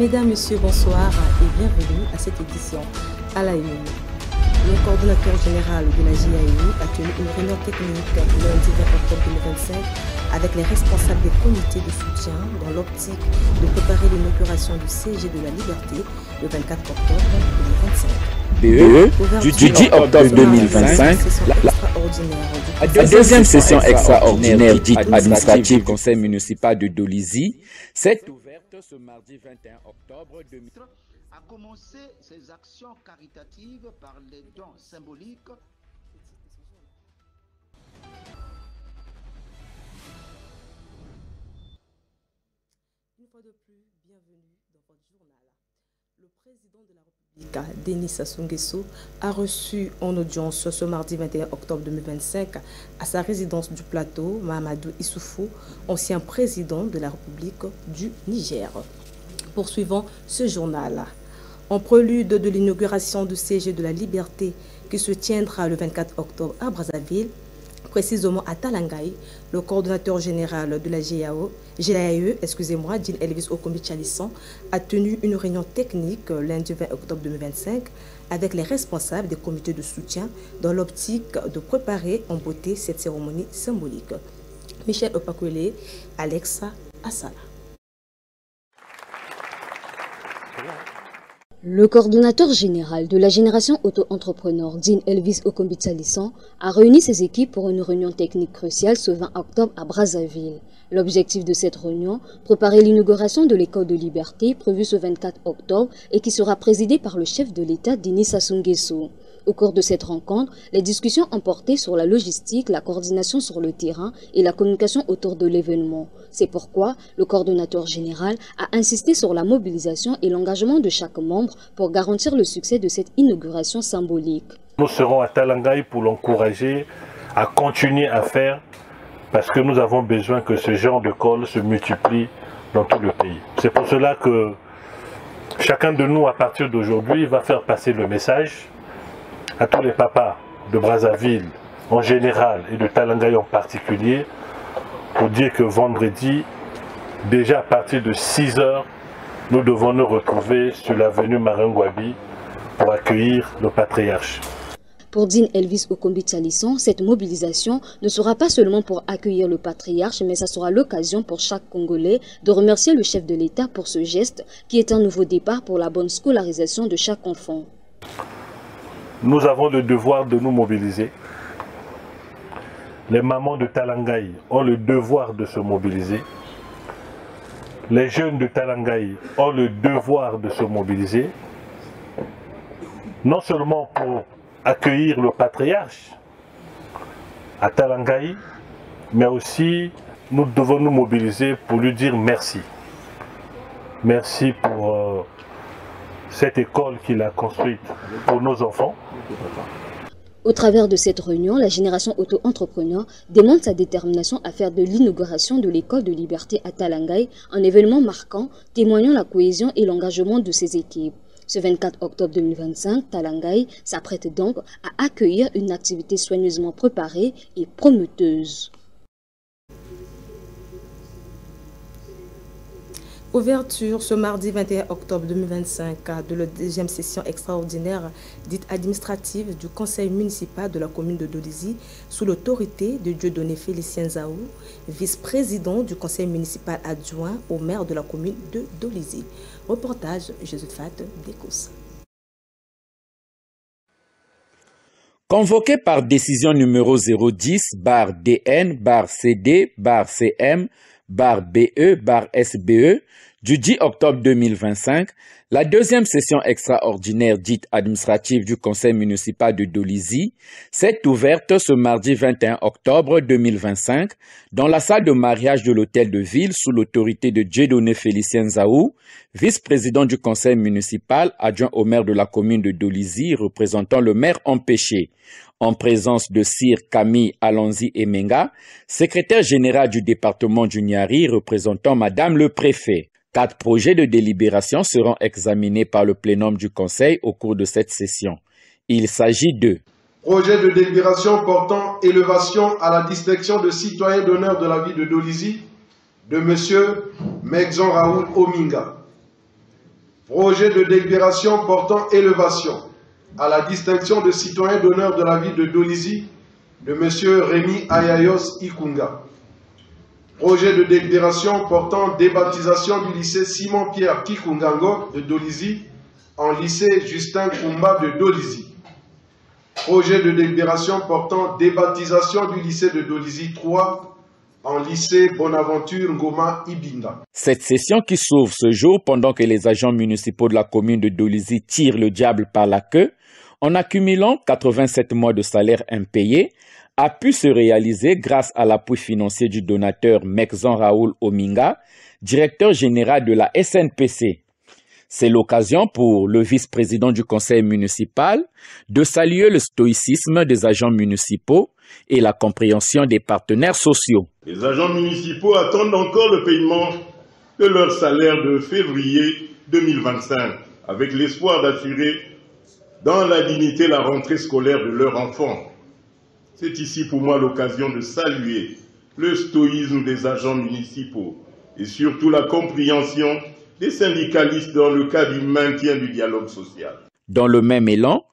Mesdames, Messieurs, bonsoir et bienvenue à cette édition à la une. Le coordonnateur général de la GIAE a tenu une réunion technique lundi 20 octobre 2025 avec les responsables des comités de soutien dans l'optique de préparer l'inauguration du CG de la Liberté le 24 octobre 2025. Du 10 octobre 2025, la deuxième session extraordinaire dite administrative du conseil municipal de Dolisie s'est ouverte ce mardi 21 octobre 2025. A commencé ses actions caritatives par les dons symboliques. Une fois de plus, bienvenue dans votre journal. Le président de la République, Denis Sassou Nguesso, a reçu en audience ce mardi 21 octobre 2025 à sa résidence du plateau Mahamadou Issoufou, ancien président de la République du Niger. Poursuivons ce journal. En prélude de l'inauguration du CG de la Liberté qui se tiendra le 24 octobre à Brazzaville, précisément à Talangaï, le coordonnateur général de la GIAE, Jean Elvis Okombi-Chalisson, a tenu une réunion technique lundi 20 octobre 2025 avec les responsables des comités de soutien dans l'optique de préparer en beauté cette cérémonie symbolique. Michel Opakwele, Alexa Assala. Le coordonnateur général de la génération auto-entrepreneur, Jean Elvis Okombi-Chalisson, a réuni ses équipes pour une réunion technique cruciale ce 20 octobre à Brazzaville. L'objectif de cette réunion, préparer l'inauguration de l'école de liberté prévue ce 24 octobre et qui sera présidée par le chef de l'État, Denis Sassou Nguesso. Au cours de cette rencontre, les discussions ont porté sur la logistique, la coordination sur le terrain et la communication autour de l'événement. C'est pourquoi le coordonnateur général a insisté sur la mobilisation et l'engagement de chaque membre pour garantir le succès de cette inauguration symbolique. Nous serons à Talangaï pour l'encourager à continuer à faire parce que nous avons besoin que ce genre de d'école se multiplie dans tout le pays. C'est pour cela que chacun de nous, à partir d'aujourd'hui, va faire passer le message à tous les papas de Brazzaville en général et de Talangaï en particulier pour dire que vendredi, déjà à partir de 6 h, nous devons nous retrouver sur l'avenue Marangwabi pour accueillir le patriarche. Pour Jean Elvis Okombi-Chalisson, cette mobilisation ne sera pas seulement pour accueillir le patriarche, mais ça sera l'occasion pour chaque Congolais de remercier le chef de l'État pour ce geste qui est un nouveau départ pour la bonne scolarisation de chaque enfant. Nous avons le devoir de nous mobiliser. Les mamans de Talangaï ont le devoir de se mobiliser. Les jeunes de Talangaï ont le devoir de se mobiliser. Non seulement pour accueillir le patriarche à Talangaï, mais aussi nous devons nous mobiliser pour lui dire merci. Merci pour cette école qu'il a construite pour nos enfants. Au travers de cette réunion, la génération auto-entrepreneur démontre sa détermination à faire de l'inauguration de l'école de liberté à Talangaï un événement marquant, témoignant la cohésion et l'engagement de ses équipes. Ce 24 octobre 2025, Talangaï s'apprête donc à accueillir une activité soigneusement préparée et prometteuse. Ouverture ce mardi 21 octobre 2025 de la deuxième session extraordinaire dite administrative du conseil municipal de la commune de Dolisie sous l'autorité de Dieudonné Félicien Zaou, vice-président du conseil municipal adjoint au maire de la commune de Dolisie. Reportage Josephat Dekous. Convoqué par décision numéro 010-DN-CD-CM-BE-SBE du 10 octobre 2025, la deuxième session extraordinaire dite administrative du conseil municipal de Dolisie s'est ouverte ce mardi 21 octobre 2025 dans la salle de mariage de l'hôtel de ville sous l'autorité de Dieudonné Félicien Zaou, vice-président du conseil municipal adjoint au maire de la commune de Dolisie représentant le maire empêché, en présence de Sir Camille Alonzi Emenga, secrétaire général du département du Niari représentant Madame le préfet. 4 projets de délibération seront examinés par le plénum du Conseil au cours de cette session. Il s'agit de projet de délibération portant élévation à la distinction de citoyen d'honneur de la ville de Dolisie de M. Megzon Raoul Ominga. Projet de délibération portant élévation à la distinction de citoyen d'honneur de la ville de Dolisie de M. Rémi Ayayos Ikunga. Projet de délibération portant débaptisation du lycée Simon-Pierre Kikungango de Dolisie en lycée Justin Kumba de Dolisie. Projet de délibération portant débaptisation du lycée de Dolisie 3 en lycée Bonaventure Ngoma Ibinda. Cette session qui s'ouvre ce jour pendant que les agents municipaux de la commune de Dolisie tirent le diable par la queue, en accumulant 87 mois de salaire impayés, a pu se réaliser grâce à l'appui financier du donateur Mekzan Raoul Ominga, directeur général de la SNPC. C'est l'occasion pour le vice-président du conseil municipal de saluer le stoïcisme des agents municipaux et la compréhension des partenaires sociaux. Les agents municipaux attendent encore le paiement de leur salaire de février 2025, avec l'espoir d'assurer dans la dignité la rentrée scolaire de leurs enfants. C'est ici pour moi l'occasion de saluer le stoïsme des agents municipaux et surtout la compréhension des syndicalistes dans le cas du maintien du dialogue social. Dans le même élan,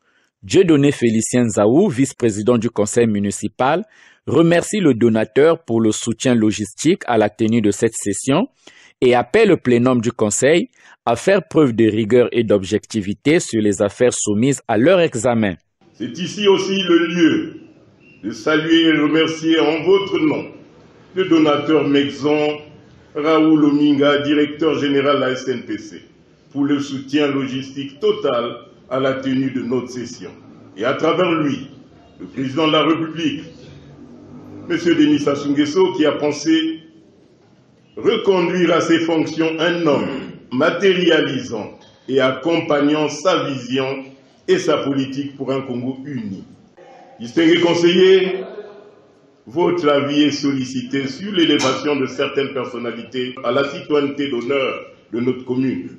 Dieudonné Félicien Zaou, vice-président du conseil municipal, remercie le donateur pour le soutien logistique à la tenue de cette session et appelle le plénum du conseil à faire preuve de rigueur et d'objectivité sur les affaires soumises à leur examen. C'est ici aussi le lieu de saluer et remercier en votre nom le donateur Mekzan Raoul Ominga, directeur général de la SNPC, pour le soutien logistique total à la tenue de notre session. Et à travers lui, le président de la République, M. Denis Sassou Nguesso, qui a pensé reconduire à ses fonctions un homme matérialisant et accompagnant sa vision et sa politique pour un Congo uni. Distingués conseillers, votre avis est sollicité sur l'élévation de certaines personnalités à la citoyenneté d'honneur de notre commune.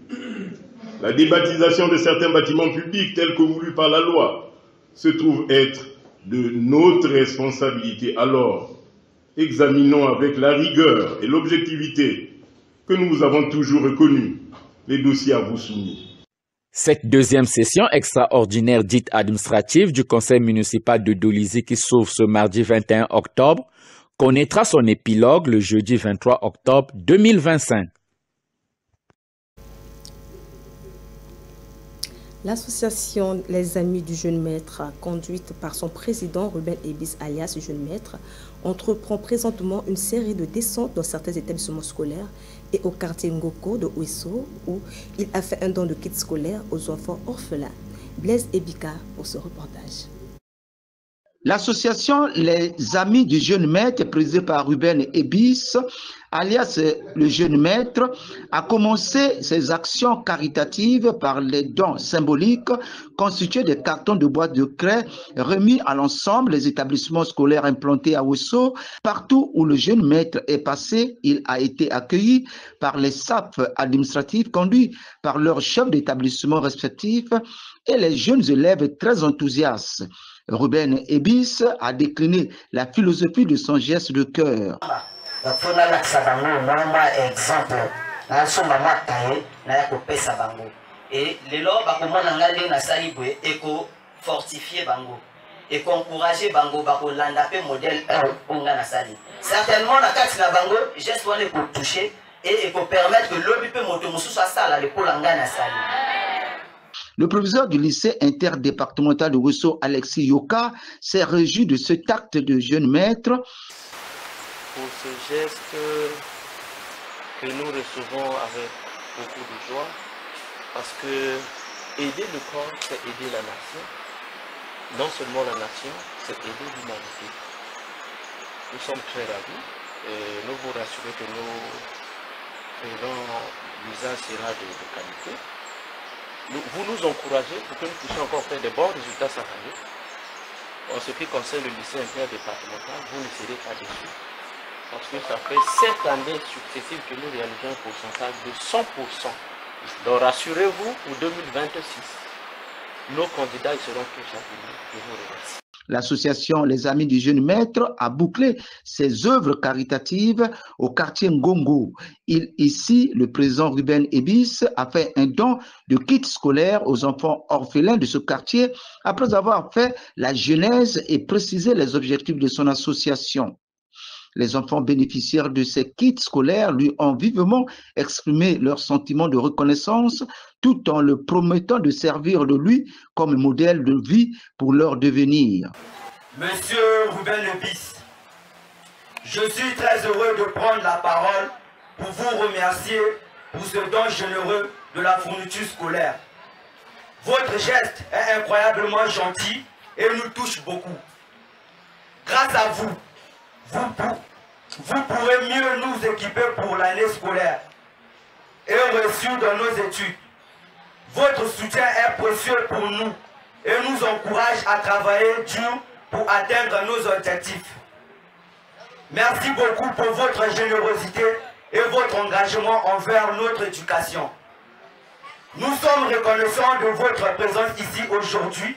La débaptisation de certains bâtiments publics tels que voulus par la loi se trouve être de notre responsabilité. Alors, examinons avec la rigueur et l'objectivité que nous avons toujours reconnus les dossiers à vous soumis. Cette deuxième session extraordinaire dite administrative du conseil municipal de Dolisie qui s'ouvre ce mardi 21 octobre connaîtra son épilogue le jeudi 23 octobre 2025. L'association Les Amis du Jeune Maître, conduite par son président Ruben Ebis alias Jeune Maître, entreprend présentement une série de descentes dans certains établissements scolaires et au quartier Ngoko de Ouesso, où il a fait un don de kits scolaires aux enfants orphelins. Blaise Ebika pour ce reportage. L'association Les Amis du Jeune Maître, présidée par Ruben Ebis, alias le Jeune Maître, a commencé ses actions caritatives par les dons symboliques constitués de cartons de boîtes de craie remis à l'ensemble des établissements scolaires implantés à Ouesso. Partout où le Jeune Maître est passé, il a été accueilli par les SAP administratifs conduits par leurs chefs d'établissement respectifs et les jeunes élèves très enthousiastes. Ruben Ebis a décliné la philosophie de son geste de cœur. Et les lois, fortifier bango et encourager bango bako landape modèle 1 onga nasali. Certainement la carte na bango geste wana pour toucher et pour permettre que l'homme peut monter mususu asala le polanga nasali. Le proviseur du lycée interdépartemental de Ouesso, Alexis Yoka, s'est réjoui de cet acte de jeune maître. Pour ce geste que nous recevons avec beaucoup de joie, parce que aider le corps, c'est aider la nation. Non seulement la nation, c'est aider l'humanité. Nous sommes très ravis et nous vous rassurons que nous faisons l'usage sera de qualité. Vous nous encouragez pour que nous puissions encore faire de bons résultats cette année. En ce qui concerne le lycée interdépartemental, vous ne serez pas déçus. Parce que ça fait 7 années successives que nous réalisons un pourcentage de 100%. Donc rassurez-vous, pour 2026, nos candidats seront tous appelés. Je vous remercie. L'association Les Amis du Jeune Maître a bouclé ses œuvres caritatives au quartier Ngongo. Ici, le président Ruben Ebis a fait un don de kits scolaires aux enfants orphelins de ce quartier après avoir fait la genèse et précisé les objectifs de son association. Les enfants bénéficiaires de ces kits scolaires lui ont vivement exprimé leur sentiment de reconnaissance tout en le promettant de servir de lui comme modèle de vie pour leur devenir. Monsieur Ruben Ebis, je suis très heureux de prendre la parole pour vous remercier pour ce don généreux de la fourniture scolaire. Votre geste est incroyablement gentil et nous touche beaucoup. Grâce à vous, vous pourrez mieux nous équiper pour l'année scolaire et réussir dans nos études. Votre soutien est précieux pour nous et nous encourage à travailler dur pour atteindre nos objectifs. Merci beaucoup pour votre générosité et votre engagement envers notre éducation. Nous sommes reconnaissants de votre présence ici aujourd'hui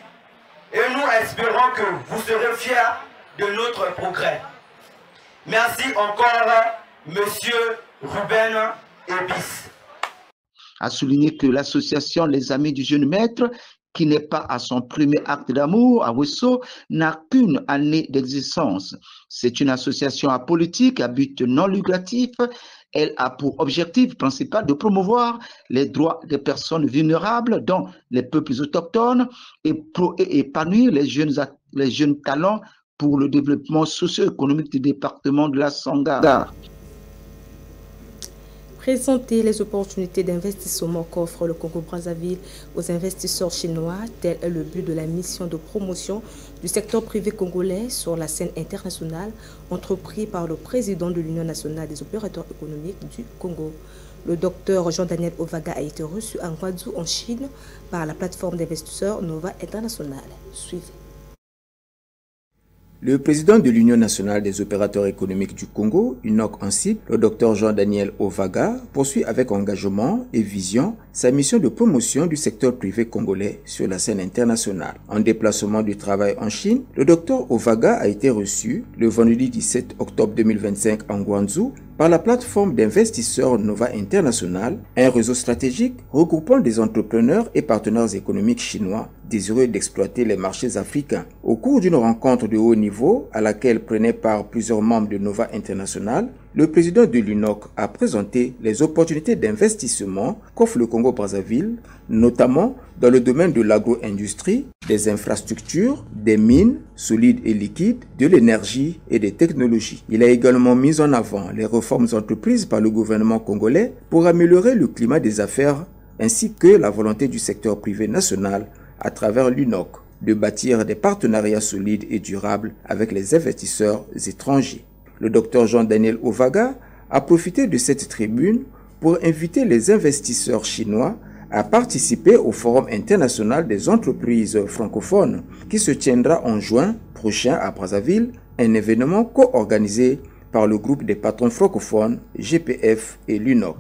et nous espérons que vous serez fiers de notre progrès. Merci encore, Monsieur Ruben Ebis. A souligné que l'association Les Amis du Jeune Maître, qui n'est pas à son premier acte d'amour à Wesso, n'a qu'une année d'existence. C'est une association apolitique à but non lucratif. Elle a pour objectif principal de promouvoir les droits des personnes vulnérables, dont les peuples autochtones, et épanouir les jeunes talents pour le développement socio-économique du département de la Sangha. Présenter les opportunités d'investissement qu'offre le Congo-Brazzaville aux investisseurs chinois, tel est le but de la mission de promotion du secteur privé congolais sur la scène internationale entreprise par le président de l'Union nationale des opérateurs économiques du Congo. Le docteur Jean-Daniel Ovaga a été reçu à Guangzhou en Chine par la plateforme d'investisseurs Nova International. Suivez. Le président de l'Union nationale des opérateurs économiques du Congo, UNOC ANSIP, le Dr Jean-Daniel Ovaga, poursuit avec engagement et vision sa mission de promotion du secteur privé congolais sur la scène internationale. En déplacement du travail en Chine, le Dr Ovaga a été reçu le vendredi 17 octobre 2025 en Guangzhou par la plateforme d'investisseurs Nova International, un réseau stratégique regroupant des entrepreneurs et partenaires économiques chinois désireux d'exploiter les marchés africains. Au cours d'une rencontre de haut niveau à laquelle prenaient part plusieurs membres de Nova International, le président de l'UNOC a présenté les opportunités d'investissement qu'offre le Congo-Brazzaville, notamment dans le domaine de l'agro-industrie, des infrastructures, des mines, solides et liquides, de l'énergie et des technologies. Il a également mis en avant les réformes entreprises par le gouvernement congolais pour améliorer le climat des affaires ainsi que la volonté du secteur privé national à travers l'UNOC de bâtir des partenariats solides et durables avec les investisseurs étrangers. Le docteur Jean-Daniel Ovaga a profité de cette tribune pour inviter les investisseurs chinois à participer au Forum international des entreprises francophones qui se tiendra en juin prochain à Brazzaville, un événement co-organisé par le groupe des patrons francophones GPF et l'UNOC.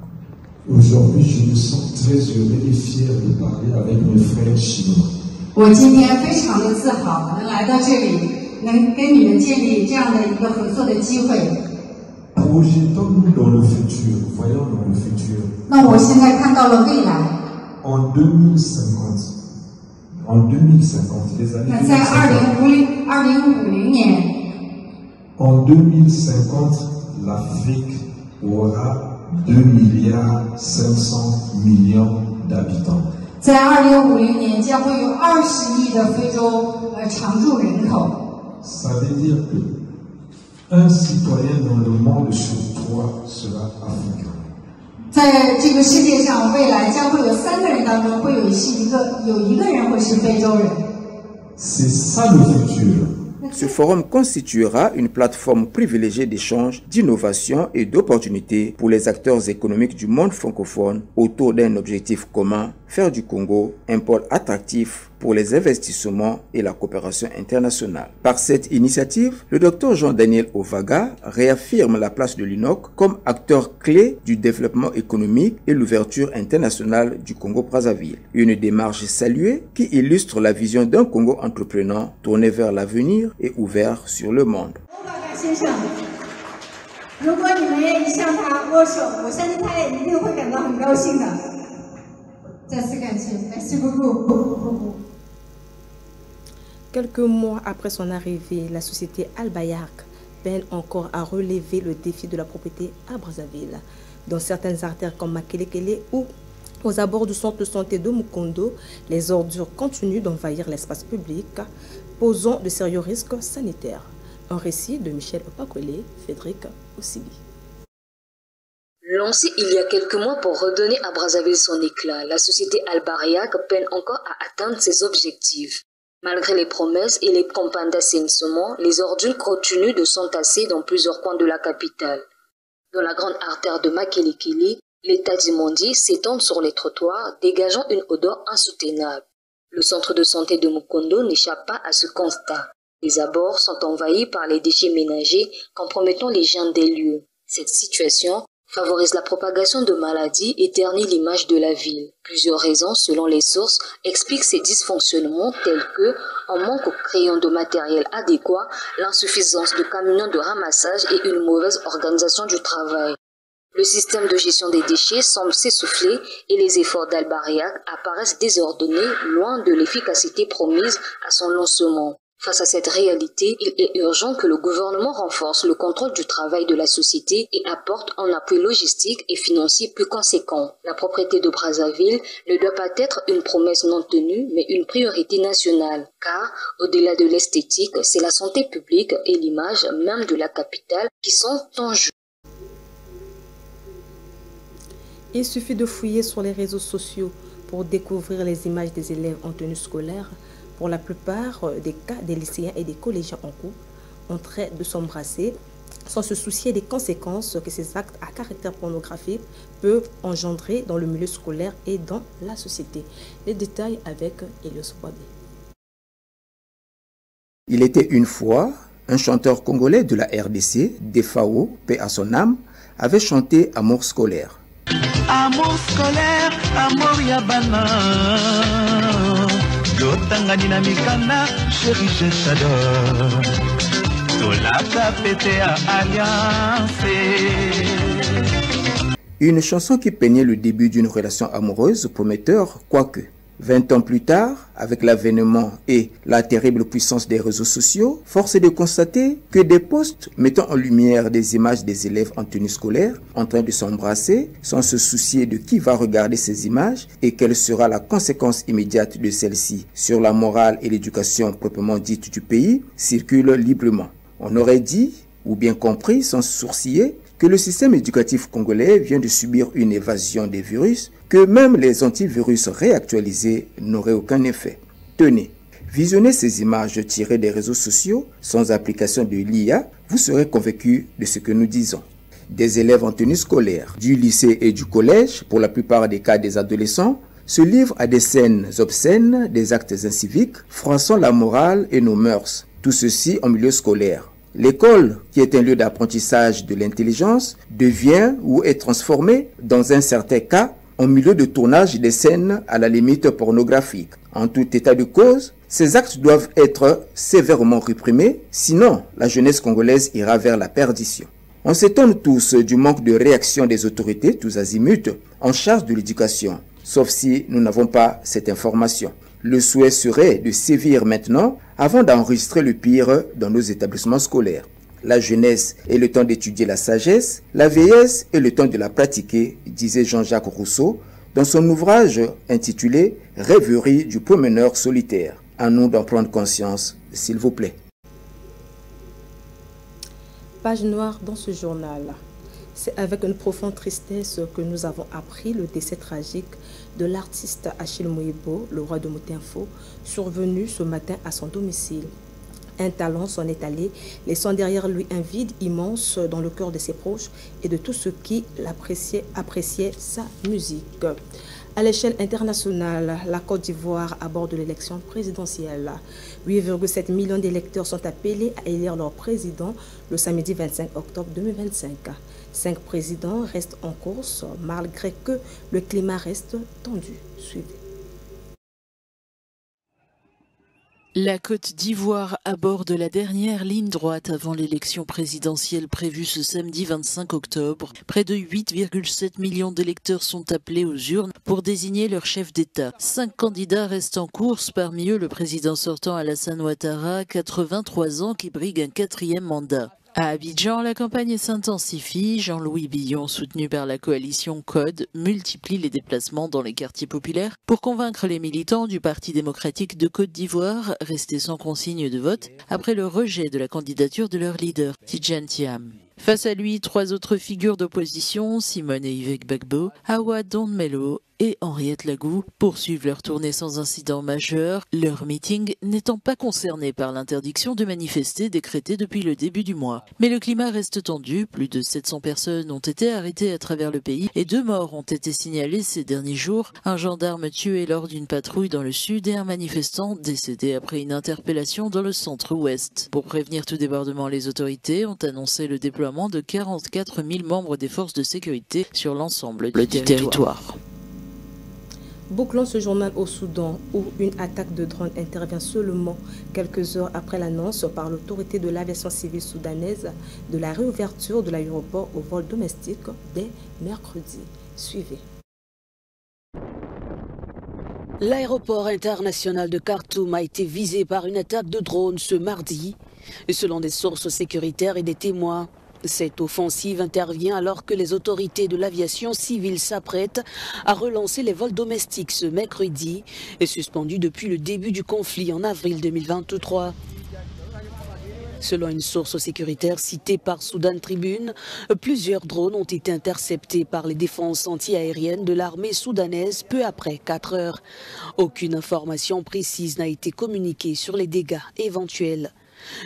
Aujourd'hui, je me sens très heureux et fier de parler avec mes frères chinois. Projetons-nous dans le futur, voyons dans le futur. En 2050, les années 2050, l'Afrique aura 2,5 milliards d'habitants. Ça veut dire que un citoyen dans le monde sur 3 sera africain. C'est ça le futur. Ce forum constituera une plateforme privilégiée d'échanges, d'innovation et d'opportunités pour les acteurs économiques du monde francophone autour d'un objectif commun, faire du Congo un pôle attractif pour les investissements et la coopération internationale. Par cette initiative, le Dr Jean-Daniel Ovaga réaffirme la place de l'UNOC comme acteur clé du développement économique et l'ouverture internationale du Congo-Brazzaville. Une démarche saluée qui illustre la vision d'un Congo entreprenant tourné vers l'avenir et ouvert sur le monde. Quelques mois après son arrivée, la société Albayak peine encore à relever le défi de la propriété à Brazzaville. Dans certaines artères comme Makelekele ou aux abords du centre de santé de Mukondo, les ordures continuent d'envahir l'espace public, posant de sérieux risques sanitaires. Un récit de Michel Opakwele, Frédéric Ossibi. Lancée il y a quelques mois pour redonner à Brazzaville son éclat, la société Albayak peine encore à atteindre ses objectifs. Malgré les promesses et les campagnes d'assainissement, les ordures continuent de s'entasser dans plusieurs coins de la capitale. Dans la grande artère de Makelekele, les tas d'immondices s'étendent sur les trottoirs, dégageant une odeur insoutenable. Le centre de santé de Mukondo n'échappe pas à ce constat. Les abords sont envahis par les déchets ménagers, compromettant l'hygiène des lieux. Cette situation favorise la propagation de maladies et ternit l'image de la ville. Plusieurs raisons, selon les sources, expliquent ces dysfonctionnements tels que un manque criant de matériel adéquat, l'insuffisance de camions de ramassage et une mauvaise organisation du travail. Le système de gestion des déchets semble s'essouffler et les efforts d'Albayak apparaissent désordonnés, loin de l'efficacité promise à son lancement. Face à cette réalité, il est urgent que le gouvernement renforce le contrôle du travail de la société et apporte un appui logistique et financier plus conséquent. La propriété de Brazzaville ne doit pas être une promesse non tenue, mais une priorité nationale. Car, au-delà de l'esthétique, c'est la santé publique et l'image même de la capitale qui sont en jeu. Il suffit de fouiller sur les réseaux sociaux pour découvrir les images des élèves en tenue scolaire. Pour la plupart des cas, des lycéens et des collégiens en couple en train de s'embrasser sans se soucier des conséquences que ces actes à caractère pornographique peuvent engendrer dans le milieu scolaire et dans la société. Les détails avec Elios Boabé. Il était une fois un chanteur congolais de la RDC, Defao, paix à son âme, avait chanté Amour scolaire. Amour scolaire, amour yabana. Une chanson qui peignait le début d'une relation amoureuse prometteur, quoique 20 ans plus tard, avec l'avènement et la terrible puissance des réseaux sociaux, force est de constater que des posts mettant en lumière des images des élèves en tenue scolaire en train de s'embrasser, sans se soucier de qui va regarder ces images et quelle sera la conséquence immédiate de celles-ci sur la morale et l'éducation proprement dite du pays, circulent librement. On aurait dit, ou bien compris sans sourciller, que le système éducatif congolais vient de subir une évasion des virus, que même les antivirus réactualisés n'auraient aucun effet. Tenez, visionnez ces images tirées des réseaux sociaux sans application de l'IA, vous serez convaincu de ce que nous disons. Des élèves en tenue scolaire, du lycée et du collège, pour la plupart des cas des adolescents, se livrent à des scènes obscènes, des actes inciviques, froissant la morale et nos mœurs. Tout ceci en milieu scolaire. L'école, qui est un lieu d'apprentissage de l'intelligence, devient ou est transformée, dans un certain cas, en milieu de tournage des scènes à la limite pornographique. En tout état de cause, ces actes doivent être sévèrement réprimés, sinon la jeunesse congolaise ira vers la perdition. On s'étonne tous du manque de réaction des autorités, tous azimuts, en charge de l'éducation, sauf si nous n'avons pas cette information. Le souhait serait de sévir maintenant avant d'enregistrer le pire dans nos établissements scolaires. La jeunesse est le temps d'étudier la sagesse, la vieillesse est le temps de la pratiquer, disait Jean-Jacques Rousseau dans son ouvrage intitulé « Rêverie du promeneur solitaire ». À nous d'en prendre conscience, s'il vous plaît. Page noire dans ce journal. C'est avec une profonde tristesse que nous avons appris le décès tragique de l'artiste Achille Moïbo, le roi de Motinfo, survenu ce matin à son domicile. Un talent s'en est allé, laissant derrière lui un vide immense dans le cœur de ses proches et de tous ceux qui appréciaient sa musique. À l'échelle internationale, la Côte d'Ivoire aborde l'élection présidentielle. 8,7 millions d'électeurs sont appelés à élire leur président le samedi 25 octobre 2025. 5 présidents restent en course malgré que le climat reste tendu. Suivez. La Côte d'Ivoire aborde la dernière ligne droite avant l'élection présidentielle prévue ce samedi 25 octobre. Près de 8,7 millions d'électeurs sont appelés aux urnes pour désigner leur chef d'État. 5 candidats restent en course, parmi eux le président sortant Alassane Ouattara, 83 ans, qui brigue un 4e mandat. À Abidjan, la campagne s'intensifie. Jean-Louis Billon, soutenu par la coalition CODE, multiplie les déplacements dans les quartiers populaires pour convaincre les militants du Parti démocratique de Côte d'Ivoire, restés sans consigne de vote après le rejet de la candidature de leur leader, Tidjane Thiam. Face à lui, 3 autres figures d'opposition, Simone Yvek Gbagbo, Awa Donmelo et Henriette Lagou, poursuivent leur tournée sans incident majeur, leur meeting n'étant pas concerné par l'interdiction de manifester décrétée depuis le début du mois. Mais le climat reste tendu, plus de 700 personnes ont été arrêtées à travers le pays et 2 morts ont été signalés ces derniers jours, un gendarme tué lors d'une patrouille dans le sud et un manifestant décédé après une interpellation dans le centre-ouest. Pour prévenir tout débordement, les autorités ont annoncé le déploiement de 44 000 membres des forces de sécurité sur l'ensemble du territoire. Bouclons ce journal au Soudan où une attaque de drone intervient seulement quelques heures après l'annonce par l'autorité de l'aviation civile soudanaise de la réouverture de l'aéroport au vol domestique dès mercredi. Suivez. L'aéroport international de Khartoum a été visé par une attaque de drone ce mardi. Selon des sources sécuritaires et des témoins, cette offensive intervient alors que les autorités de l'aviation civile s'apprêtent à relancer les vols domestiques ce mercredi, suspendus depuis le début du conflit en avril 2023. Selon une source sécuritaire citée par Sudan Tribune, plusieurs drones ont été interceptés par les défenses antiaériennes de l'armée soudanaise peu après 4 heures. Aucune information précise n'a été communiquée sur les dégâts éventuels.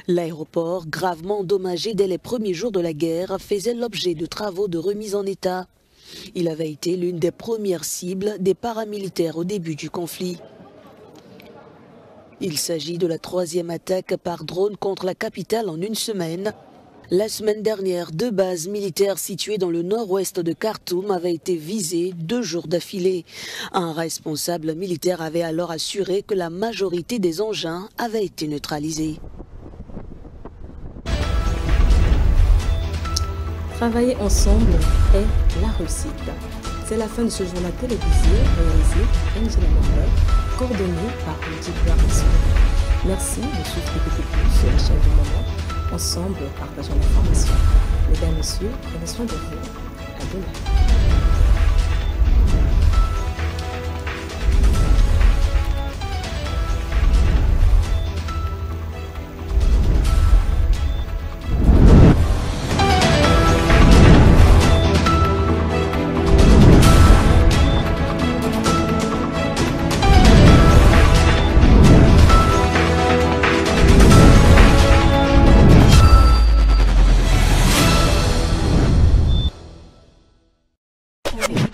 L'aéroport, gravement endommagé dès les premiers jours de la guerre, faisait l'objet de travaux de remise en état. Il avait été l'une des premières cibles des paramilitaires au début du conflit. Il s'agit de la 3e attaque par drone contre la capitale en une semaine. La semaine dernière, 2 bases militaires situées dans le nord-ouest de Khartoum avaient été visées 2 jours d'affilée. Un responsable militaire avait alors assuré que la majorité des engins avaient été neutralisés. Travailler ensemble est la réussite. C'est la fin de ce journal télévisé réalisé par Angela Morel, coordonné par Ludy Bernisson. Merci de suivre beaucoup plus sur la chaîne du moment. Ensemble, partageons l'information. Mesdames, Messieurs, prenez soin de vous. À demain. Okay.